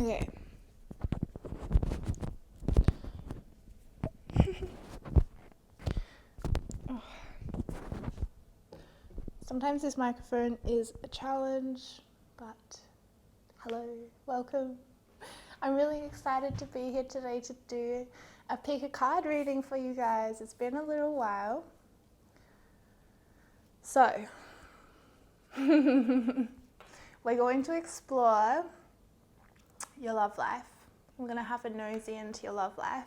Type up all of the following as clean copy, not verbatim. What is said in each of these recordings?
Okay. Oh. Sometimes this microphone is a challenge, but hello, welcome. I'm really excited to be here today to do a pick a card reading for you guys. It's been a little while. So, we're going to explore your love life. I'm going to have a nosy into your love life.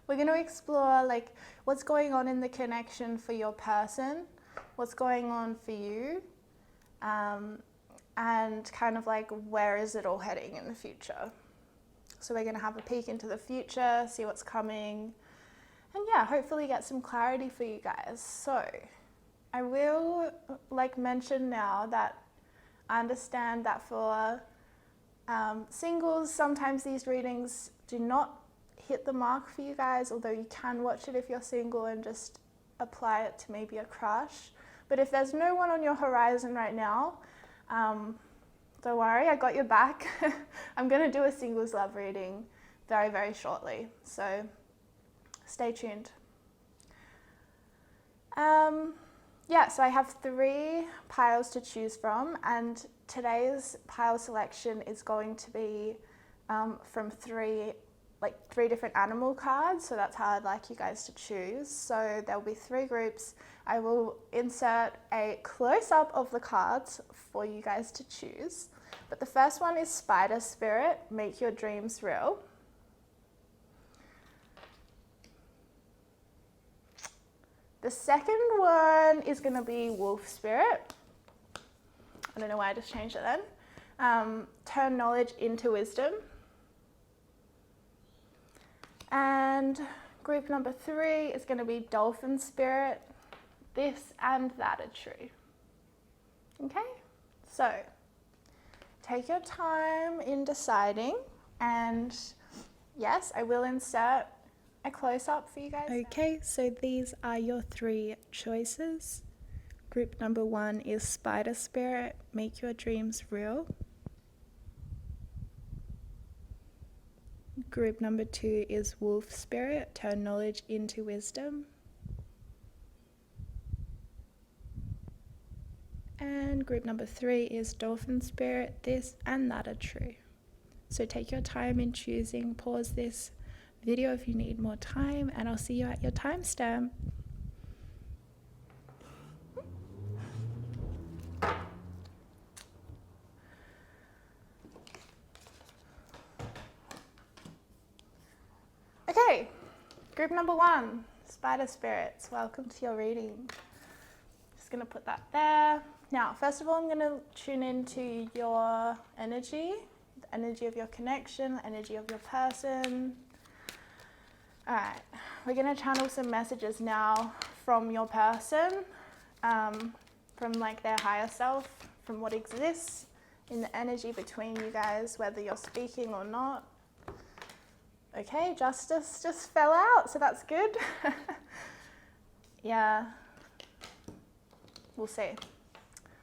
We're going to explore like what's going on in the connection for your person, what's going on for you, and kind of like where is it all heading in the future. So we're going to have a peek into the future, see what's coming, and yeah, hopefully get some clarity for you guys. So I will mention now that I understand that for singles, sometimes these readings do not hit the mark for you guys, although you can watch it if you're single and just apply it to maybe a crush. But if there's no one on your horizon right now, don't worry, I got your back. I'm going to do a singles love reading very, very shortly, so stay tuned. So I have 3 piles to choose from, and today's pile selection is going to be from 3 different animal cards, so that's how I'd like you guys to choose. So there'll be 3 groups. I will insert a close-up of the cards for you guys to choose. But the first one is Spider Spirit, Make Your Dreams Real. The second one is going to be Wolf Spirit. I don't know why I just changed it then. Turn Knowledge into Wisdom. And group number 3 is going to be Dolphin Spirit, This and That Are True. Okay, so take your time in deciding, and yes, I will insert a close-up for you guys. Okay, so these are your 3 choices. Group number 1 is Spider Spirit, Make Your Dreams Real. Group number 2 is Wolf Spirit, Turn Knowledge into Wisdom. And group number 3 is Dolphin Spirit, This and That Are True. So take your time in choosing, pause this video if you need more time, and I'll see you at your timestamp. Okay, group number 1, Spider Spirits, welcome to your reading. Just going to put that there. Now, first of all, I'm going to tune into your energy, the energy of your connection, the energy of your person. All right, we're going to channel some messages now from your person, from like their higher self, from what exists in the energy between you guys, whether you're speaking or not. Okay, Justice just fell out, so that's good. Yeah, we'll see.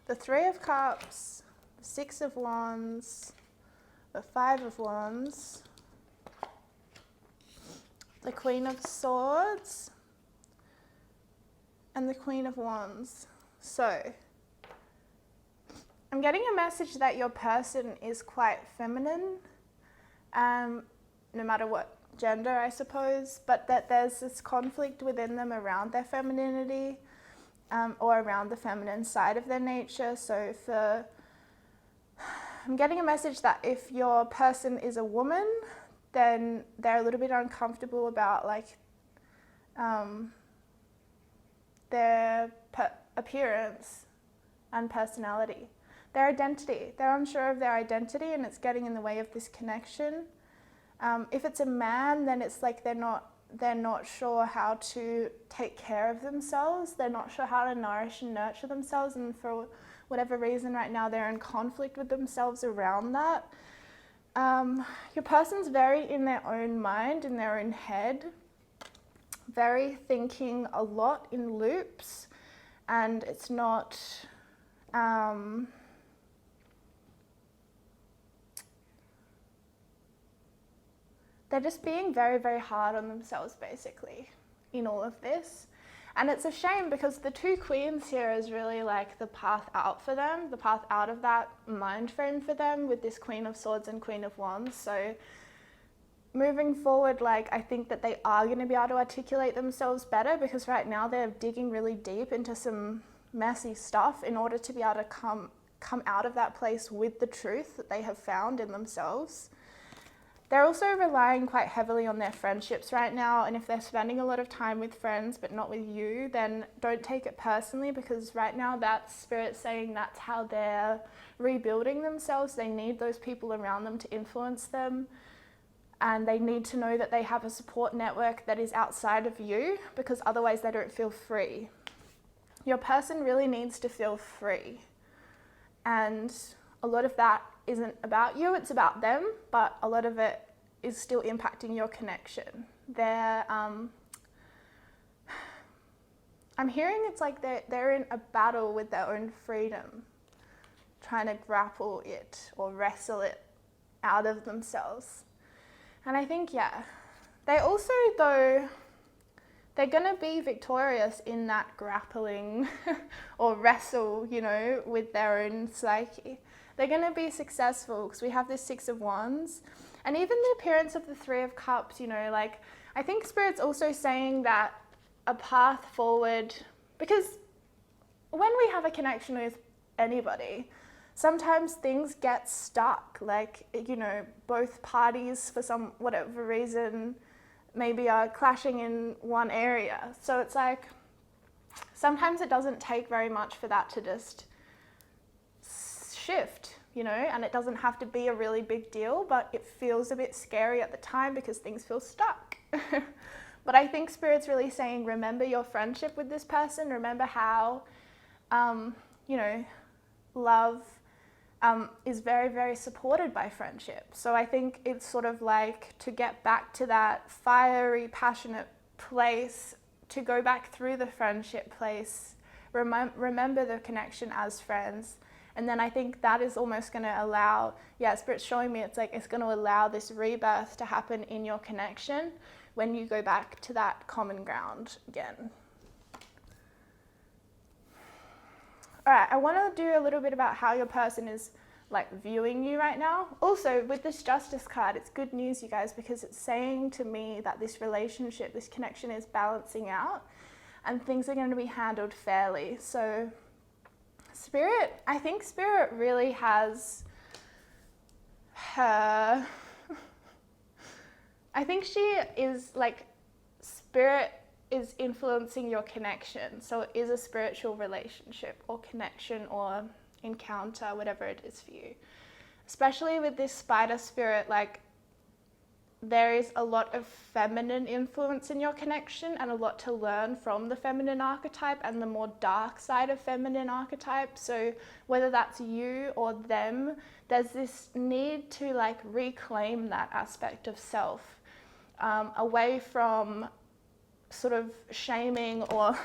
The 3 of Cups, the 6 of Wands, the 5 of Wands, the Queen of Swords, and the Queen of Wands. So, I'm getting a message that your person is quite feminine, no matter what gender, I suppose, but that there's this conflict within them around their femininity, or around the feminine side of their nature. So I'm getting a message that if your person is a woman, then they're a little bit uncomfortable about their appearance and personality, their identity. They're unsure of their identity, and it's getting in the way of this connection. If it's a man, then it's like they're not sure how to take care of themselves. They're not sure how to nourish and nurture themselves, and for whatever reason right now they're in conflict with themselves around that. Your person's very in their own mind, in their own head, very thinking a lot in loops, and it's not they're just being very, very hard on themselves, basically, in all of this. And it's a shame because the two queens here is really like the path out for them, the path out of that mind frame for them with this Queen of Swords and Queen of Wands. So moving forward, like, I think that they are going to be able to articulate themselves better, because right now they're digging really deep into some messy stuff in order to be able to come out of that place with the truth that they have found in themselves. They're also relying quite heavily on their friendships right now, and if they're spending a lot of time with friends but not with you, then don't take it personally, because right now that's Spirit saying that's how they're rebuilding themselves. They need those people around them to influence them, and they need to know that they have a support network that is outside of you, because otherwise they don't feel free. Your person really needs to feel free, and a lot of that isn't about you, it's about them, but a lot of it is still impacting your connection. I'm hearing it's like they're in a battle with their own freedom, trying to grapple it or wrestle it out of themselves. And I think, yeah, they also, though, they're going to be victorious in that grappling or wrestle, you know, with their own psyche. They're going to be successful because we have this Six of Wands, and even the appearance of the Three of Cups, you know, like, I think Spirit's also saying that a path forward, because when we have a connection with anybody, sometimes things get stuck, like, you know, both parties for some whatever reason maybe are clashing in one area. So it's like, sometimes it doesn't take very much for that to just shift, you know, and it doesn't have to be a really big deal, but it feels a bit scary at the time because things feel stuck. But I think Spirit's really saying, remember your friendship with this person, remember how, you know, love is very, very supported by friendship. So I think it's sort of like to get back to that fiery, passionate place, to go back through the friendship place, remember the connection as friends. And then I think that is almost going to allow, yeah, Spirit's showing me it's like it's going to allow this rebirth to happen in your connection when you go back to that common ground again. All right, I want to do a little bit about how your person is like viewing you right now. Also, with this Justice card, it's good news, you guys, because it's saying to me that this relationship, this connection is balancing out and things are going to be handled fairly. So Spirit, I think Spirit really has her, I think she is like, Spirit is influencing your connection. So it is a spiritual relationship or connection or encounter, whatever it is for you. Especially with this Spider Spirit, like, there is a lot of feminine influence in your connection and a lot to learn from the feminine archetype and the more dark side of feminine archetype. So whether that's you or them, there's this need to like reclaim that aspect of self, away from sort of shaming or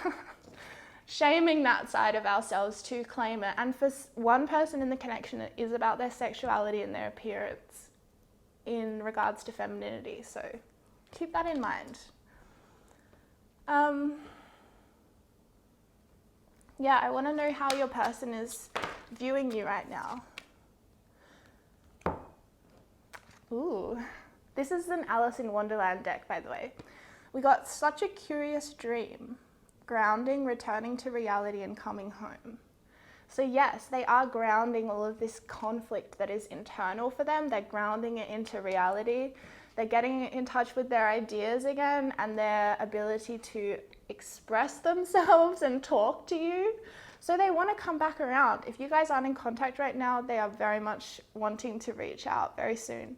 shaming that side of ourselves, to claim it. And for one person in the connection, it is about their sexuality and their appearance in regards to femininity. So keep that in mind. Yeah, I want to know how your person is viewing you right now. Ooh, this is an Alice in Wonderland deck, by the way. We got Such a Curious Dream, Grounding, Returning to Reality, and Coming Home. So yes, they are grounding all of this conflict that is internal for them. They're grounding it into reality. They're getting in touch with their ideas again and their ability to express themselves and talk to you. So they want to come back around. If you guys aren't in contact right now, they are very much wanting to reach out very soon.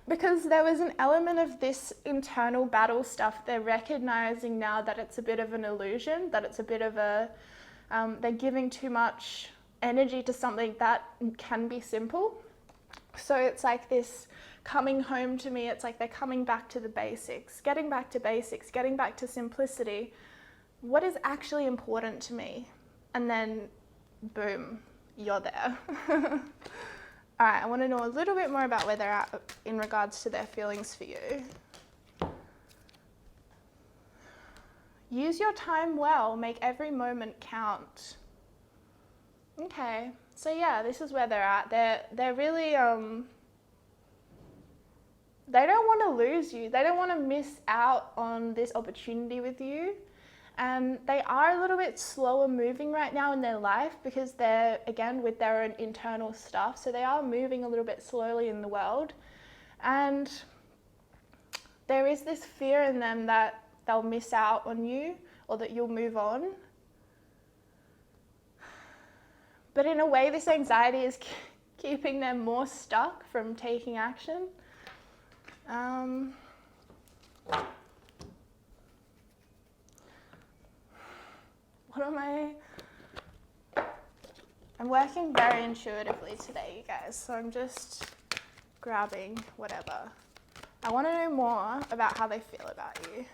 Because there was an element of this internal battle stuff. They're recognizing now that it's a bit of an illusion, that it's a bit of a, they're giving too much energy to something that can be simple. So it's like this coming home to me, it's like they're coming back to the basics, getting back to simplicity. What is actually important to me? And then boom, you're there. All right, I want to know a little bit more about where they're at in regards to their feelings for you. Use your time well, make every moment count. Okay, so yeah, this is where they're at. They're really, they don't want to lose you. They don't want to miss out on this opportunity with you. And they are a little bit slower moving right now in their life because they're, again, with their own internal stuff. So they are moving a little bit slowly in the world. And there is this fear in them that they'll miss out on you or that you'll move on. But in a way, this anxiety is keeping them more stuck from taking action. I'm working very intuitively today, you guys, so I'm just grabbing whatever. I want to know more about how they feel about you.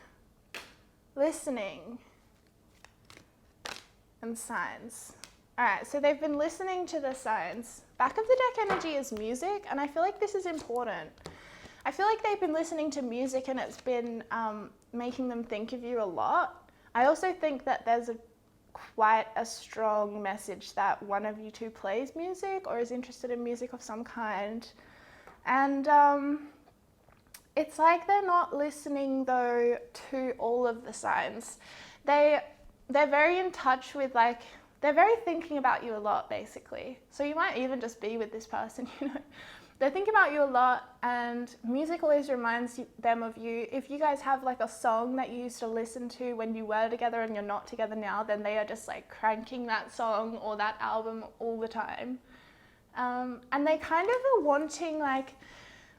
Listening and signs. All right, so they've been listening to the signs. Back of the deck energy is music, and I feel like this is important. I feel like they've been listening to music and it's been making them think of you a lot. I also think that there's quite a strong message that one of you two plays music or is interested in music of some kind. And it's like they're not listening though to all of the signs. They're very in touch with, like, they're very thinking about you a lot, basically. So you might even just be with this person, you know. They think about you a lot, and music always reminds them of you. If you guys have like a song that you used to listen to when you were together and you're not together now, then they are just like cranking that song or that album all the time. And they kind of are wanting, like,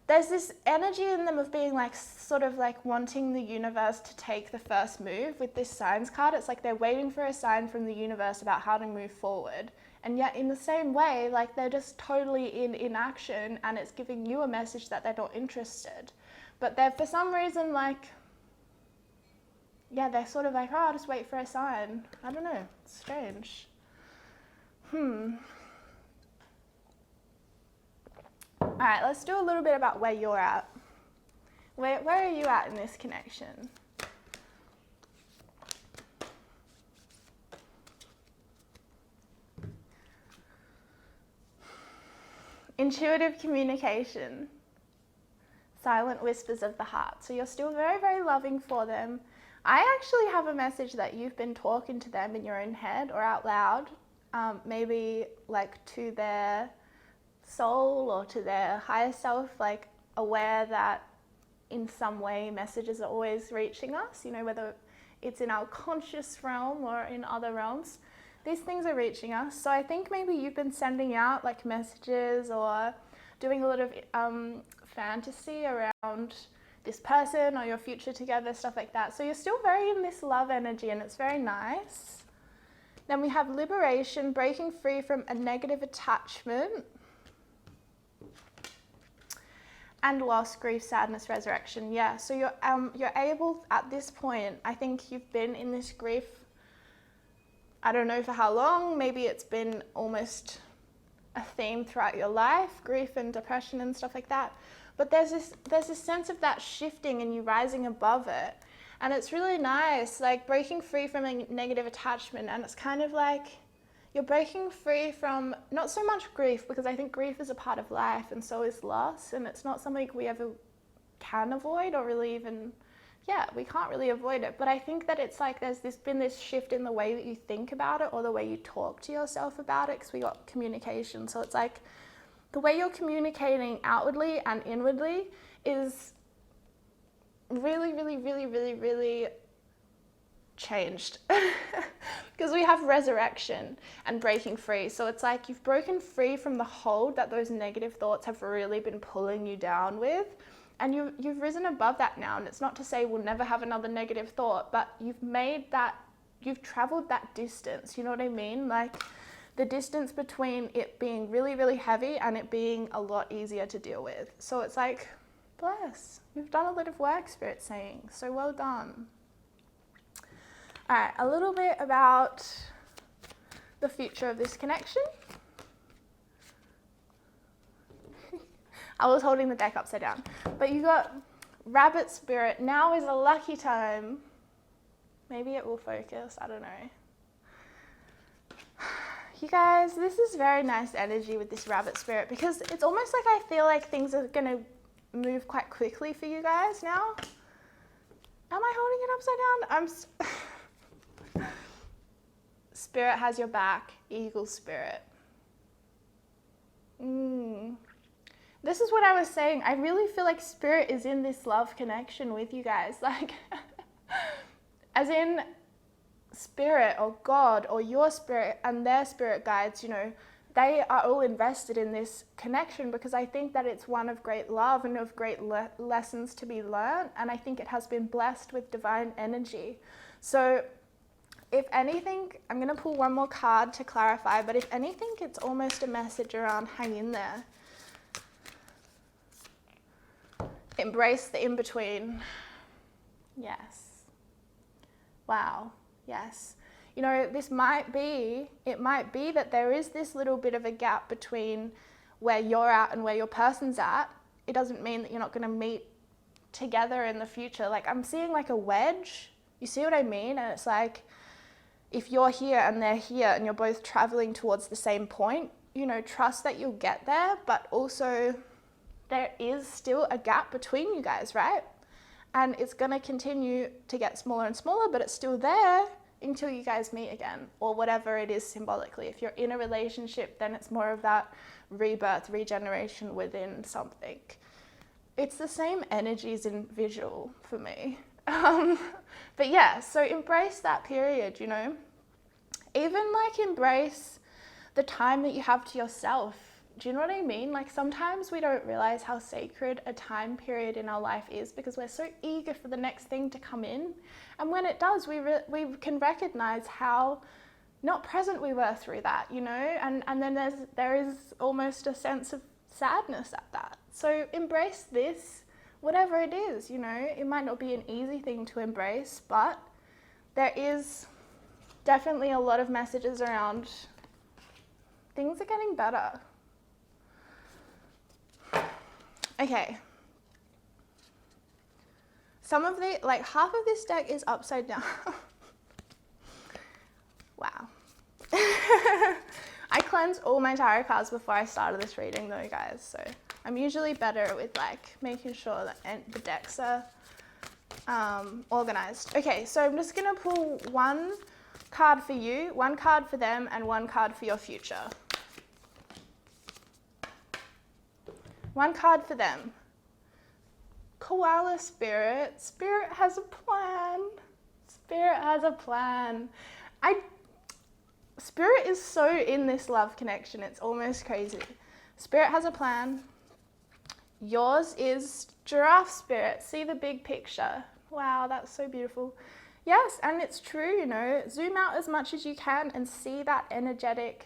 there's this energy in them of being like, sort of like wanting the universe to take the first move with this signs card. It's like they're waiting for a sign from the universe about how to move forward. And yet in the same way, like, they're just totally in inaction, and it's giving you a message that they're not interested. But they're, for some reason, like, yeah, they're sort of like, oh, I'll just wait for a sign. I don't know, it's strange. All right, let's do a little bit about where you're at. Where are you at in this connection? Intuitive communication, silent whispers of the heart. So you're still very, very loving for them. I actually have a message that you've been talking to them in your own head or out loud, maybe like to their soul or to their higher self, like aware that in some way messages are always reaching us, you know, whether it's in our conscious realm or in other realms. These things are reaching us. So I think maybe you've been sending out like messages or doing a lot of fantasy around this person or your future together, stuff like that. So you're still very in this love energy, and it's very nice. Then we have liberation, breaking free from a negative attachment. And loss, grief, sadness, resurrection. Yeah, so you're able at this point, I think you've been in this grief, I don't know for how long, maybe it's been almost a theme throughout your life, grief and depression and stuff like that. But there's this sense of that shifting and you rising above it. And it's really nice, like breaking free from a negative attachment. And it's kind of like you're breaking free from not so much grief, because I think grief is a part of life and so is loss. And it's not something we ever can avoid or really even, we can't really avoid it. But I think that it's like there's been this shift in the way that you think about it or the way you talk to yourself about it, because we got communication. So it's like the way you're communicating outwardly and inwardly is really, really, really, really, really changed. Because we have resurrection and breaking free. So it's like you've broken free from the hold that those negative thoughts have really been pulling you down with. And you've risen above that now. And it's not to say we'll never have another negative thought, but you've traveled that distance. You know what I mean? Like the distance between it being really, really heavy and it being a lot easier to deal with. So it's like, bless. You've done a lot of work, Spirit's saying. So well done. All right, a little bit about the future of this connection. I was holding the deck upside down. But you got Rabbit Spirit. Now is a lucky time. Maybe it will focus. I don't know. You guys, this is very nice energy with this Rabbit Spirit because it's almost like I feel like things are going to move quite quickly for you guys now. Am I holding it upside down? Spirit has your back. Eagle Spirit. This is what I was saying. I really feel like Spirit is in this love connection with you guys. Like, as in Spirit or God or your spirit and their spirit guides, you know, they are all invested in this connection because I think that it's one of great love and of great lessons to be learned. And I think it has been blessed with divine energy. So if anything, I'm going to pull one more card to clarify, but if anything, it's almost a message around hang in there. Embrace the in-between. Yes. Wow. Yes. You know, it might be that there is this little bit of a gap between where you're at and where your person's at. It doesn't mean that you're not going to meet together in the future. Like, I'm seeing like a wedge. You see what I mean? And it's like, if you're here and they're here and you're both traveling towards the same point, you know, trust that you'll get there, but also there is still a gap between you guys, right? And it's going to continue to get smaller and smaller, but it's still there until you guys meet again, or whatever it is symbolically. If you're in a relationship, then it's more of that rebirth, regeneration within something. It's the same energies in visual for me. But yeah, so embrace that period, you know. Even like embrace the time that you have to yourself. Do you know what I mean? Like sometimes we don't realize how sacred a time period in our life is because we're so eager for the next thing to come in. And when it does, we can recognize how not present we were through that, you know? And then there is almost a sense of sadness at that. So embrace this, whatever it is, you know? It might not be an easy thing to embrace, but there is definitely a lot of messages around things are getting better. Okay. Some of the, like half of this deck is upside down. Wow. I cleansed all my tarot cards before I started this reading though, guys. So I'm usually better with like making sure that the decks are organized. Okay, so I'm just gonna pull one card for you, one card for them, and one card for your future. One card for them. Koala Spirit. Spirit has a plan. Spirit has a plan. Spirit is so in this love connection. It's almost crazy. Spirit has a plan. Yours is Giraffe Spirit. See the big picture. Wow, that's so beautiful. Yes, and it's true, you know. Zoom out as much as you can and see that energetic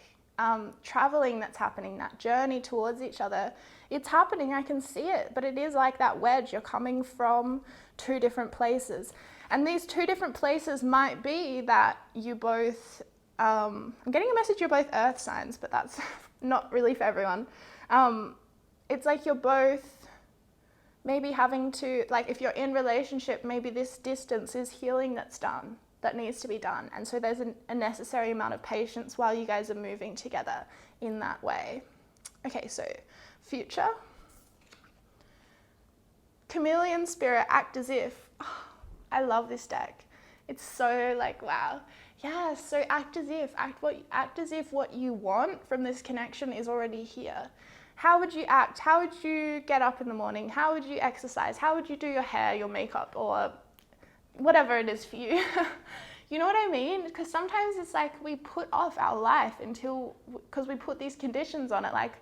traveling that's happening, that journey towards each other. It's happening, I can see it, but it is like that wedge. You're coming from two different places. And these two different places might be that you both, I'm getting a message you're both earth signs, but that's not really for everyone. It's like you're both maybe having to, like if you're in relationship, maybe this distance is healing that needs to be done. And so there's a necessary amount of patience while you guys are moving together in that way. Okay, so future. Chameleon Spirit, act as if. Oh, I love this deck. It's so like, wow. Yeah, so act as if what you want from this connection is already here. How would you act? How would you get up in the morning? How would you exercise? How would you do your hair, your makeup, or whatever it is for you? You know what I mean? Because sometimes it's like we put off our life because we put these conditions on it. Like,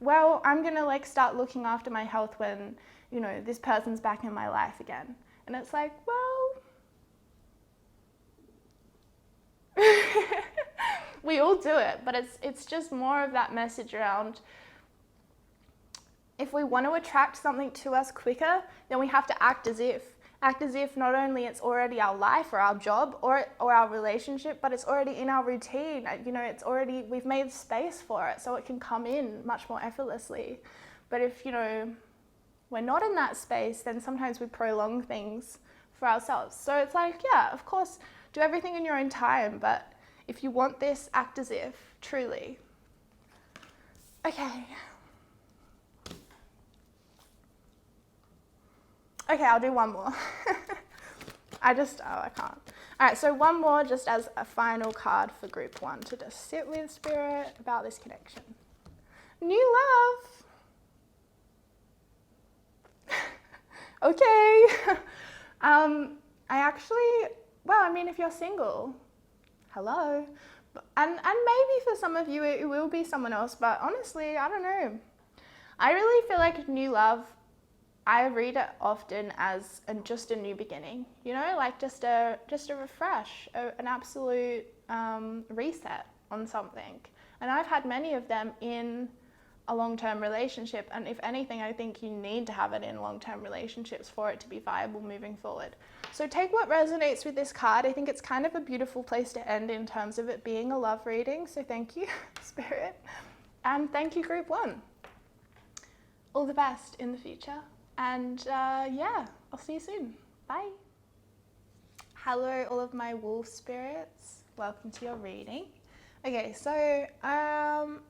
well, I'm going to like start looking after my health when, you know, this person's back in my life again. And it's like, well, we all do it, but it's just more of that message around if we want to attract something to us quicker, then we have to act as if not only it's already our life or our job or our relationship, but it's already in our routine. You know, we've made space for it so it can come in much more effortlessly. But if, we're not in that space, then sometimes we prolong things for ourselves. So it's like, yeah, of course, do everything in your own time, but if you want this, act as if, truly. Okay. Okay, I'll do one more. I can't. All right, so one more just as a final card for group 1 to just sit with spirit about this connection. New love. Okay. If you're single, hello. And maybe for some of you it will be someone else, but honestly, I don't know. I really feel like new love, I read it often as just a new beginning, like just a refresh, an absolute reset on something. And I've had many of them in a long-term relationship, and if anything, I think you need to have it in long-term relationships for it to be viable moving forward. So take what resonates with this card. I think it's kind of a beautiful place to end in terms of it being a love reading. So thank you, Spirit, and thank you, Group 1. All the best in the future. And I'll see you soon. Bye. Hello, all of my wolf spirits. Welcome to your reading. Okay, so I'm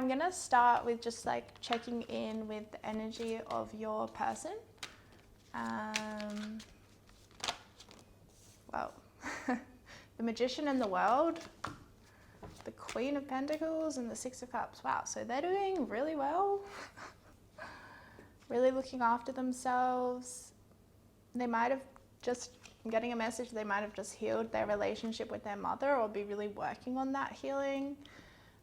gonna start with just like checking in with the energy of your person. The Magician in the World, the Queen of Pentacles, and the Six of Cups. Wow, so they're doing really well. Really looking after themselves. They might have just, I'm getting a message, they might have just healed their relationship with their mother or be really working on that healing.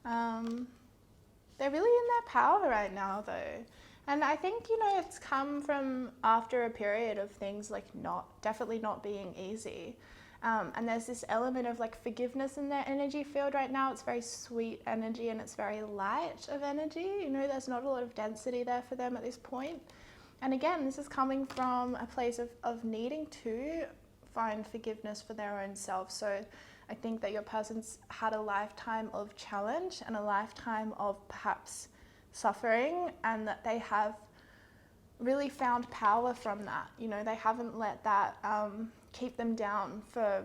They're really in their power right now though. And I think, it's come from after a period of things like definitely not being easy. And there's this element of like forgiveness in their energy field right now. It's very sweet energy and it's very light of energy. There's not a lot of density there for them at this point. And again, this is coming from a place of needing to find forgiveness for their own self. So I think that your person's had a lifetime of challenge and a lifetime of perhaps suffering, and that they have really found power from that. They haven't let that keep them down for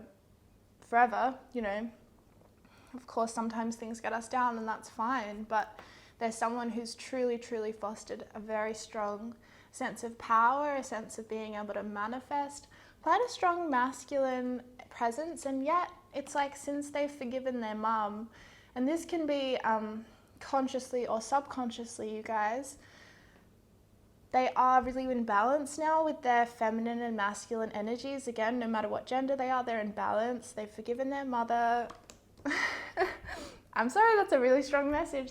forever. Of course, sometimes things get us down and that's fine, but there's someone who's truly, truly fostered a very strong sense of power, a sense of being able to manifest, quite a strong masculine presence. And yet it's like, since they've forgiven their mum, and this can be consciously or subconsciously, you guys, they are really in balance now with their feminine and masculine energies. Again, no matter what gender they are, they're in balance. They've forgiven their mother. I'm sorry, that's a really strong message.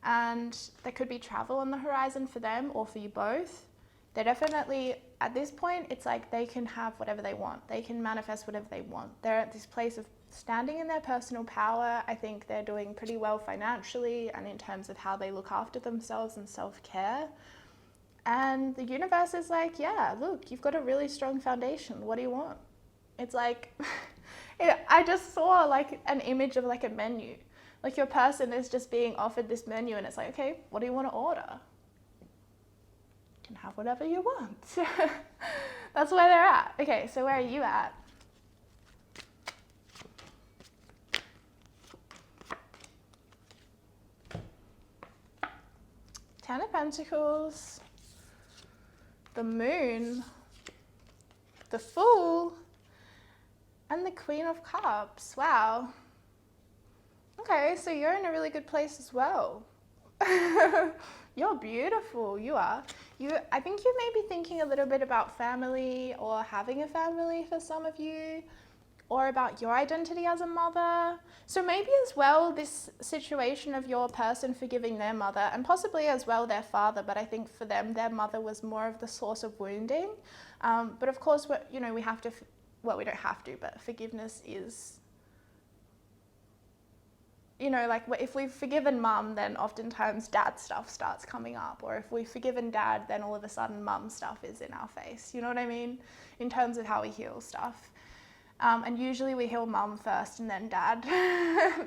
And there could be travel on the horizon for them or for you both. They're definitely, at this point, it's like they can have whatever they want. They can manifest whatever they want. They're at this place of standing in their personal power. I think they're doing pretty well financially and in terms of how they look after themselves and self-care. And the universe is like, yeah, look, you've got a really strong foundation. What do you want? It's like, I just saw like an image of like a menu. Like your person is just being offered this menu and it's like, okay, what do you want to order? You can have whatever you want. That's where they're at. Okay, so where are you at? Ten of Pentacles, the Moon, the Fool, and the Queen of Cups. Wow. Okay, so you're in a really good place as well. You're beautiful, you are. I think you may be thinking a little bit about family or having a family for some of you, or about your identity as a mother. So maybe as well this situation of your person forgiving their mother, and possibly as well their father, but I think for them their mother was more of the source of wounding. But of course, we have to, well, we don't have to, but forgiveness is, like if we've forgiven mum, then oftentimes dad stuff starts coming up. Or if we've forgiven dad, then all of a sudden mum stuff is in our face. You know what I mean? In terms of how we heal stuff. And usually we heal mum first and then dad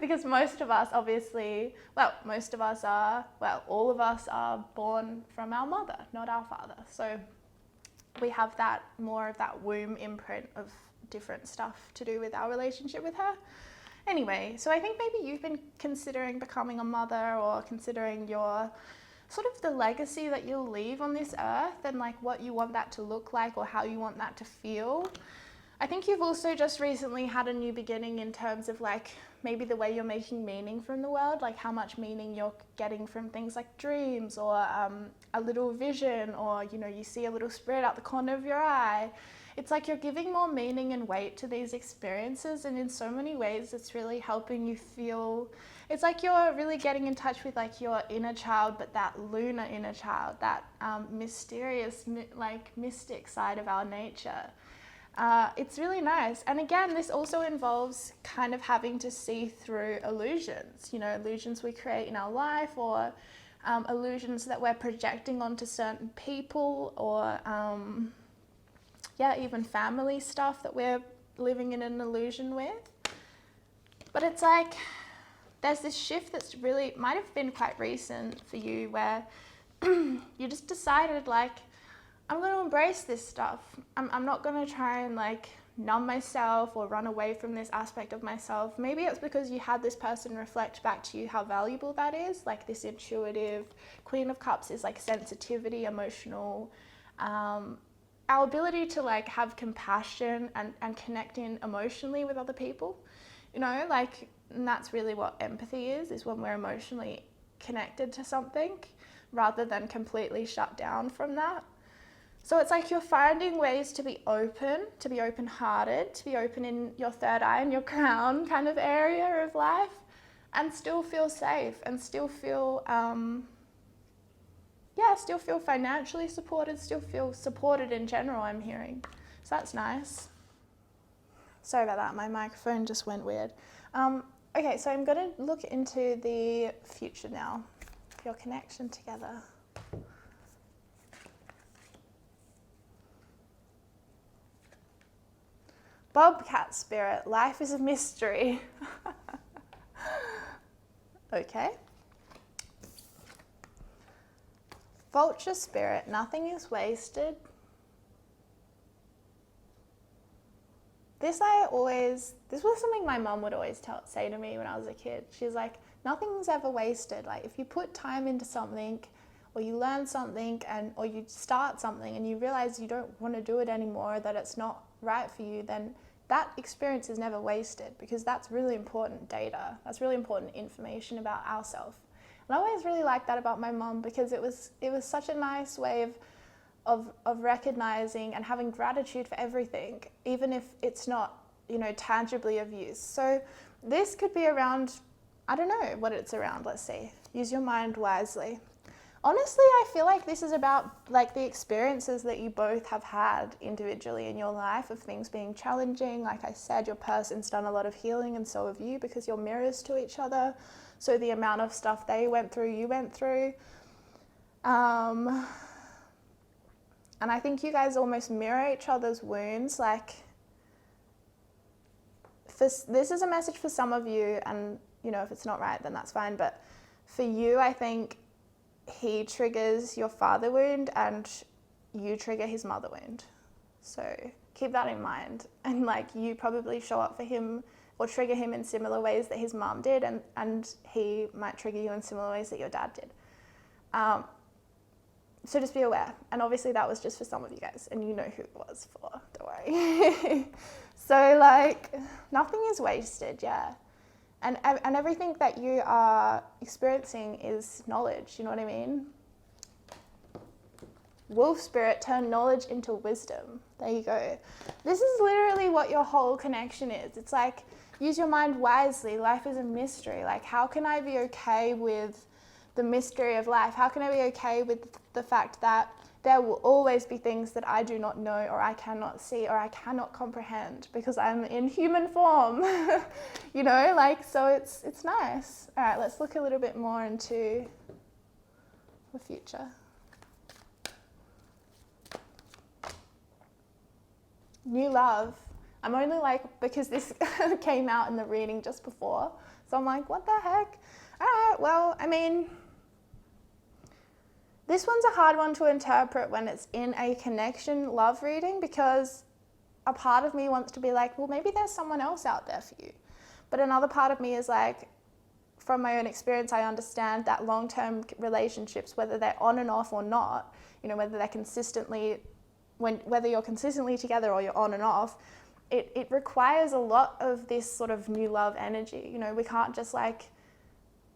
because most of us obviously, all of us are born from our mother, not our father. So we have that more of that womb imprint of different stuff to do with our relationship with her. Anyway, so I think maybe you've been considering becoming a mother, or considering your sort of the legacy that you'll leave on this earth, and like what you want that to look like or how you want that to feel. I think you've also just recently had a new beginning in terms of like maybe the way you're making meaning from the world, like how much meaning you're getting from things like dreams, or a little vision, or you see a little spirit out the corner of your eye. It's like you're giving more meaning and weight to these experiences, and in so many ways it's really helping you feel, it's like you're really getting in touch with like your inner child, but that lunar inner child, that mysterious, like mystic side of our nature. It's really nice. And again, this also involves kind of having to see through illusions, illusions we create in our life, or illusions that we're projecting onto certain people, or even family stuff that we're living in an illusion with. But it's like there's this shift that's really might have been quite recent for you, where you just decided like, I'm going to embrace this stuff. I'm not going to try and like numb myself or run away from this aspect of myself. Maybe it's because you had this person reflect back to you how valuable that is. Like this intuitive Queen of Cups is like sensitivity, emotional, our ability to like have compassion and connecting emotionally with other people, and that's really what empathy is when we're emotionally connected to something rather than completely shut down from that. So it's like you're finding ways to be open-hearted, to be open in your third eye and your crown kind of area of life, and still feel safe, and still feel, still feel financially supported, still feel supported in general, I'm hearing. So that's nice. Sorry about that, my microphone just went weird. Okay, so I'm going to look into the future now, your connection together. Bobcat spirit, life is a mystery. Okay. Vulture spirit, nothing is wasted. This was something my mum would always say to me when I was a kid. She's like, nothing's ever wasted. Like if you put time into something, or you learn something, or you start something and you realize you don't want to do it anymore, that it's not right for you, then that experience is never wasted, because that's really important data. That's really important information about ourselves. And I always really liked that about my mum, because it was such a nice way of recognizing and having gratitude for everything, even if it's not, tangibly of use. So this could be around, I don't know what it's around, let's see. Use your mind wisely. Honestly, I feel like this is about like the experiences that you both have had individually in your life of things being challenging. Like I said, your person's done a lot of healing, and so have you, because you're mirrors to each other. So the amount of stuff they went through, you went through. And I think you guys almost mirror each other's wounds. Like this is a message for some of you, and if it's not right, then that's fine. But for you, I think he triggers your father wound and you trigger his mother wound. So keep that in mind. And like you probably show up for him or trigger him in similar ways that his mom did, and he might trigger you in similar ways that your dad did. So just be aware. And obviously that was just for some of you guys, and you know who it was for, don't worry. So like nothing is wasted, yeah. And everything that you are experiencing is knowledge, you know what I mean? Wolf spirit, turn knowledge into wisdom. There you go. This is literally what your whole connection is. It's like, use your mind wisely. Life is a mystery. Like, how can I be okay with the mystery of life? How can I be okay with the fact that there will always be things that I do not know, or I cannot see, or I cannot comprehend, because I'm in human form, so it's nice. All right, let's look a little bit more into the future. New love. I'm only like, because this came out in the reading just before, so I'm like, what the heck? All right, well, I mean, this one's a hard one to interpret when it's in a connection love reading, because a part of me wants to be like, well, maybe there's someone else out there for you. But another part of me is like, from my own experience, I understand that long-term relationships, whether they're on and off or not, you know, whether they're consistently, whether you're consistently together or you're on and off, it requires a lot of this sort of new love energy. You know, we can't just like,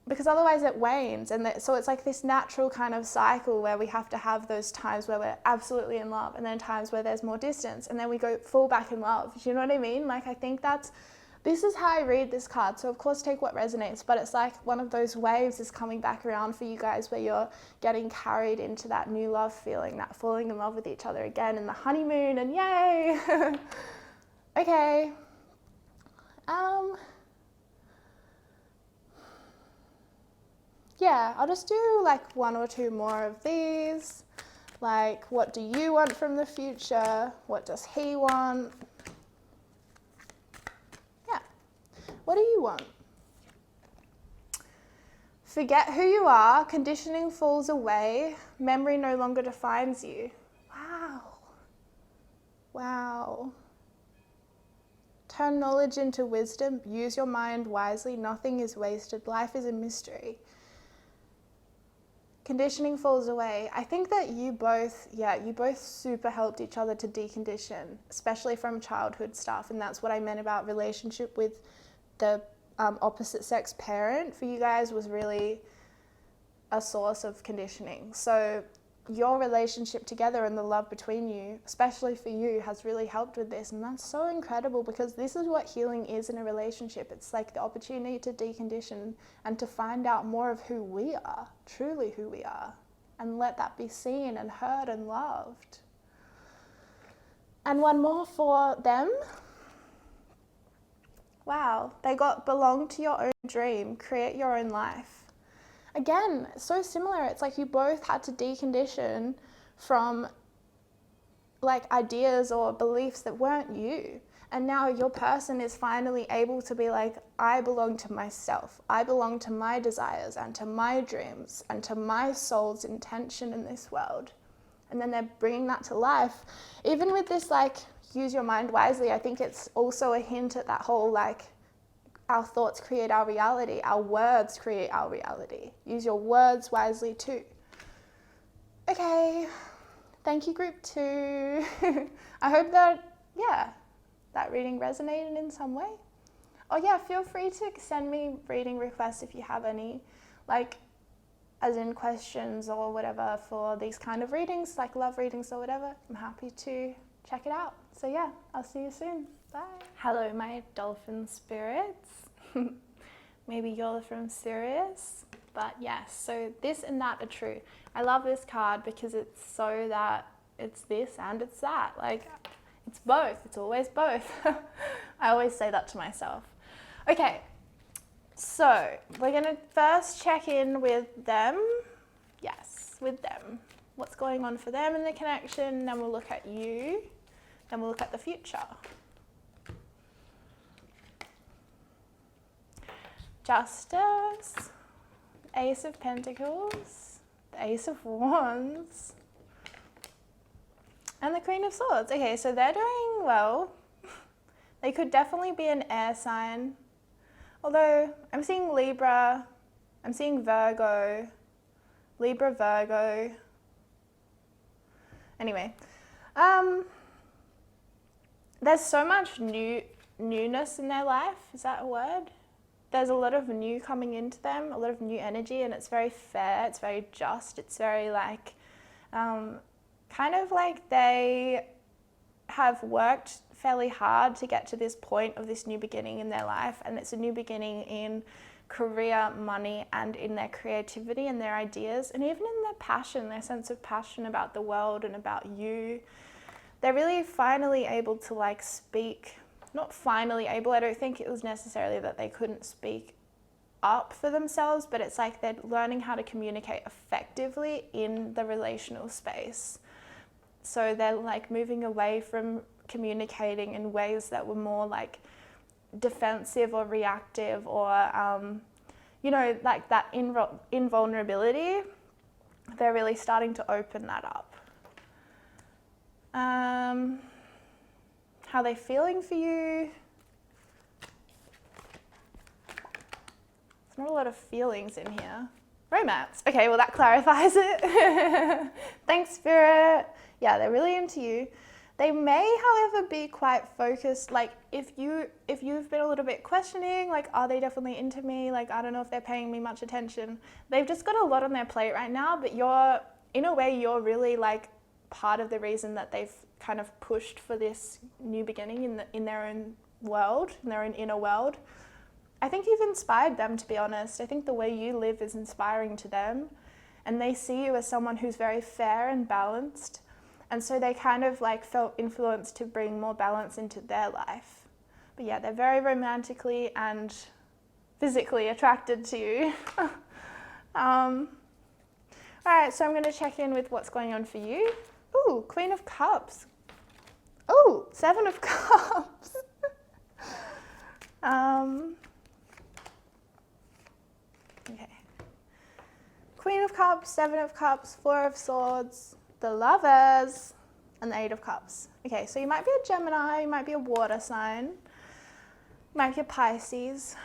because otherwise it wanes. And so it's like this natural kind of cycle where we have to have those times where we're absolutely in love, and then times where there's more distance, and then we go full back in love. Do you know what I mean? Like, I think this is how I read this card. So of course take what resonates, but it's like one of those waves is coming back around for you guys where you're getting carried into that new love feeling, that falling in love with each other again, and the honeymoon, and yay. Okay. Yeah, I'll just do like one or two more of these. Like, what do you want from the future? What does he want? Yeah. What do you want? Forget who you are. Conditioning falls away. Memory no longer defines you. Wow. Wow. Turn knowledge into wisdom. Use your mind wisely. Nothing is wasted. Life is a mystery. Conditioning falls away. I think that you both super helped each other to decondition, especially from childhood stuff. And that's what I meant about relationship with the opposite sex parent for you guys was really a source of conditioning. So your relationship together and the love between you, especially for you, has really helped with this. And that's so incredible, because this is what healing is in a relationship. It's like the opportunity to decondition and to find out more of who we are, truly who we are, and let that be seen and heard and loved. And one more for them. Wow, they got belong to your own dream, create your own life. Again, so similar. It's like you both had to decondition from like ideas or beliefs that weren't you. And now your person is finally able to be like, I belong to myself. I belong to my desires and to my dreams and to my soul's intention in this world. And then they're bringing that to life. Even with this, like, use your mind wisely, I think it's also a hint at that whole, like, our thoughts create our reality. Our words create our reality. Use your words wisely too. Okay. Thank you, group 2. I hope that, that reading resonated in some way. Oh yeah, feel free to send me reading requests if you have any, like, as in questions or whatever for these kind of readings, like love readings or whatever. I'm happy to check it out. So yeah, I'll see you soon. Bye. Hello, my dolphin spirits. Maybe you're from Sirius, but yes, so this and that are true. I love this card because it's so that it's this and it's that. Like, it's both. It's always both. I always say that to myself. Okay, so we're going to first check in with them. Yes, with them. What's going on for them in the connection, then we'll look at you, then we'll look at the future. Justice, Ace of Pentacles, the Ace of Wands, and the Queen of Swords. Okay, so they're doing well. They could definitely be an air sign. Although I'm seeing Libra, I'm seeing Virgo, Libra, Virgo. Anyway, there's so much newness in their life. Is that a word? There's a lot of new coming into them, a lot of new energy, and it's very fair, it's very just, it's very like, kind of like they have worked fairly hard to get to this point of this new beginning in their life, and it's a new beginning in career, money, and in their creativity and their ideas, and even in their passion, their sense of passion about the world and about you. They're really finally able to like speak. Not finally able, I don't think it was necessarily that they couldn't speak up for themselves, but it's like they're learning how to communicate effectively in the relational space. So they're like moving away from communicating in ways that were more like defensive or reactive or, like that invulnerability, they're really starting to open that up. How are they feeling for you? There's not a lot of feelings in here. Romance. Okay, well that clarifies it. Thanks, Spirit. Yeah, they're really into you. They may, however, be quite focused. Like if you've been a little bit questioning, like, are they definitely into me? Like, I don't know if they're paying me much attention. They've just got a lot on their plate right now, but in a way, you're really like part of the reason that they've kind of pushed for this new beginning in their own world, in their own inner world. I think you've inspired them, to be honest. I think the way you live is inspiring to them, and they see you as someone who's very fair and balanced. And so they kind of like felt influenced to bring more balance into their life. But yeah, they're very romantically and physically attracted to you. All right, so I'm going to check in with what's going on for you. Ooh, Queen of Cups. Ooh, 7 of Cups. Okay. Queen of Cups, 7 of Cups, 4 of Swords, the Lovers, and the 8 of Cups. Okay, so you might be a Gemini, you might be a water sign, you might be a Pisces.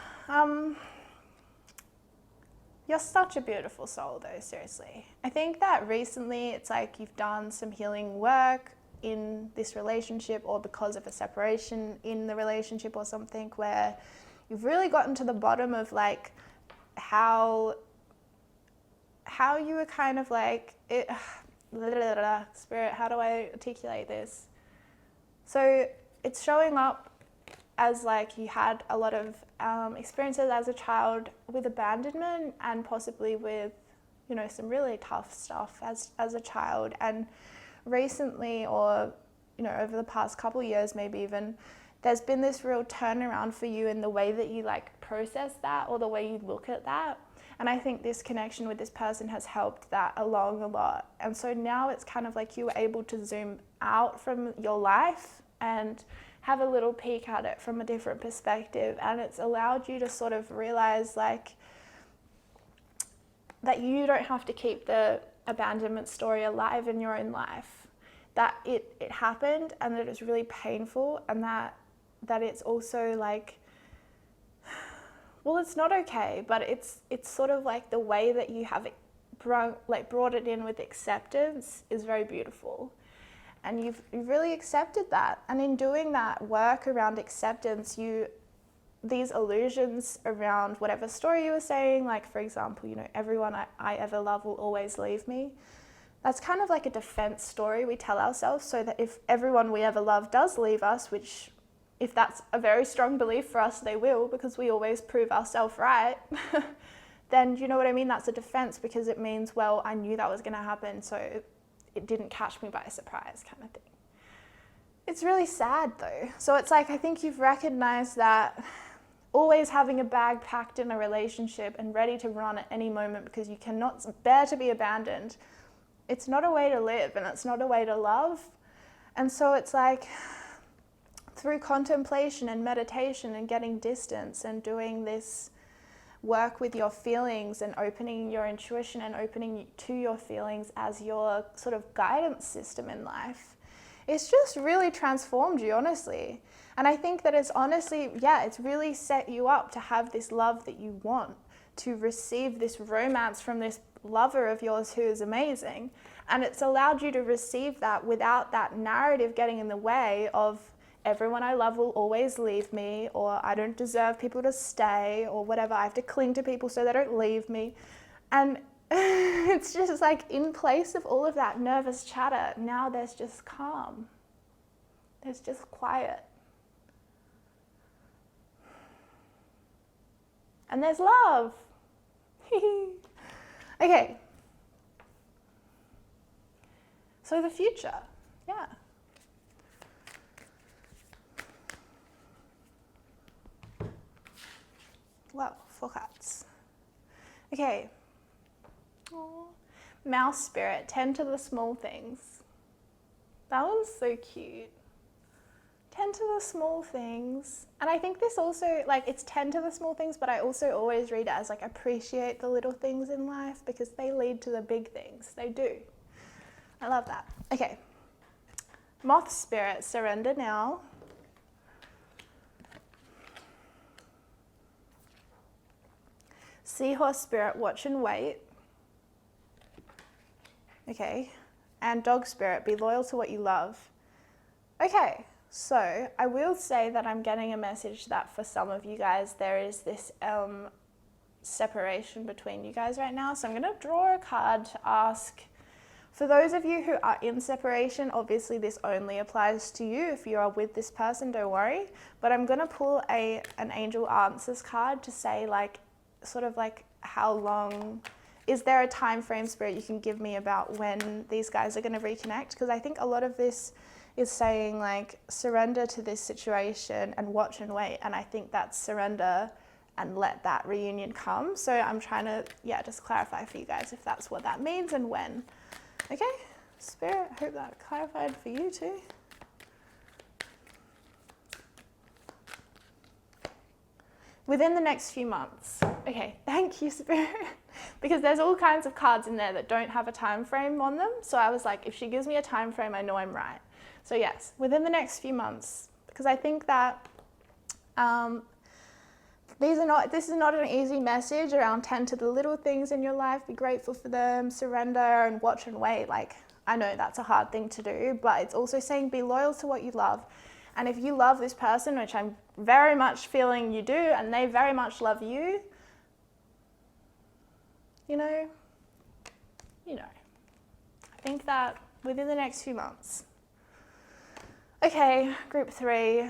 You're such a beautiful soul though, seriously. I think that recently it's like you've done some healing work in this relationship, or because of a separation in the relationship or something, where you've really gotten to the bottom of like how you were kind of like it. Spirit, how do I articulate this? So it's showing up as like you had a lot of experiences as a child with abandonment, and possibly with, some really tough stuff as a child. And recently, or, over the past couple of years, maybe even, there's been this real turnaround for you in the way that you like process that, or the way you look at that. And I think this connection with this person has helped that along a lot. And so now it's kind of like you were able to zoom out from your life and have a little peek at it from a different perspective. And it's allowed you to sort of realize like that you don't have to keep the abandonment story alive in your own life. That it happened, and that it's really painful, and that it's also like, well, it's not okay, but it's sort of like the way that you have brought it in with acceptance is very beautiful. And you've really accepted that. And in doing that work around acceptance, these illusions around whatever story you were saying, like for example, everyone I ever love will always leave me. That's kind of like a defense story we tell ourselves, so that if everyone we ever love does leave us, which if that's a very strong belief for us, they will, because we always prove ourselves right, then do you know what I mean? That's a defense, because it means, well, I knew that was going to happen, so it didn't catch me by surprise kind of thing. It's really sad though. So it's like, I think you've recognized that always having a bag packed in a relationship and ready to run at any moment because you cannot bear to be abandoned, it's not a way to live, and it's not a way to love. And so it's like, through contemplation and meditation and getting distance and doing this work with your feelings and opening your intuition and opening to your feelings as your sort of guidance system in life, it's just really transformed you, honestly. And I think that it's honestly, it's really set you up to have this love that you want, to receive this romance from this lover of yours who is amazing. And it's allowed you to receive that without that narrative getting in the way of, everyone I love will always leave me, or I don't deserve people to stay, or whatever. I have to cling to people so they don't leave me. And it's just like, in place of all of that nervous chatter, now there's just calm. There's just quiet. And there's love. Okay. So the future, Wow, 4 cards. Okay. Aww. Mouse spirit, tend to the small things. That one's so cute. tend to the small things. And I think this also, like, it's tend to the small things, but I also always read it as like appreciate the little things in life because they lead to the big things. They do. I love that. Okay. Moth spirit, surrender now. Seahorse spirit, watch and wait. Okay. And dog spirit, be loyal to what you love. Okay, so I will say that I'm getting a message that for some of you guys, there is this separation between you guys right now. So I'm going to draw a card to ask, for those of you who are in separation, obviously this only applies to you. If you are with this person, don't worry. But I'm going to pull an angel answers card to say, like, sort of like how long, is there a time frame, Spirit, you can give me about when these guys are going to reconnect? Because I think a lot of this is saying, like, surrender to this situation and watch and wait. And I think that's surrender and let that reunion come. So I'm trying to, just clarify for you guys if that's what that means and when. Okay, Spirit, I hope that clarified for you too. Within the next few months. Okay, thank you, Spirit. Because there's all kinds of cards in there that don't have a time frame on them. So I was like, if she gives me a time frame, I know I'm right. So yes, within the next few months, because I think that this is not an easy message around tend to the little things in your life, be grateful for them, surrender and watch and wait. Like, I know that's a hard thing to do, but it's also saying be loyal to what you love. And if you love this person, which I'm very much feeling you do, and they very much love you, you know, I think that within the next few months. Okay, group 3,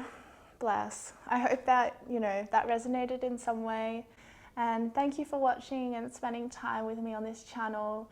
bless. I hope that, that resonated in some way. And thank you for watching and spending time with me on this channel.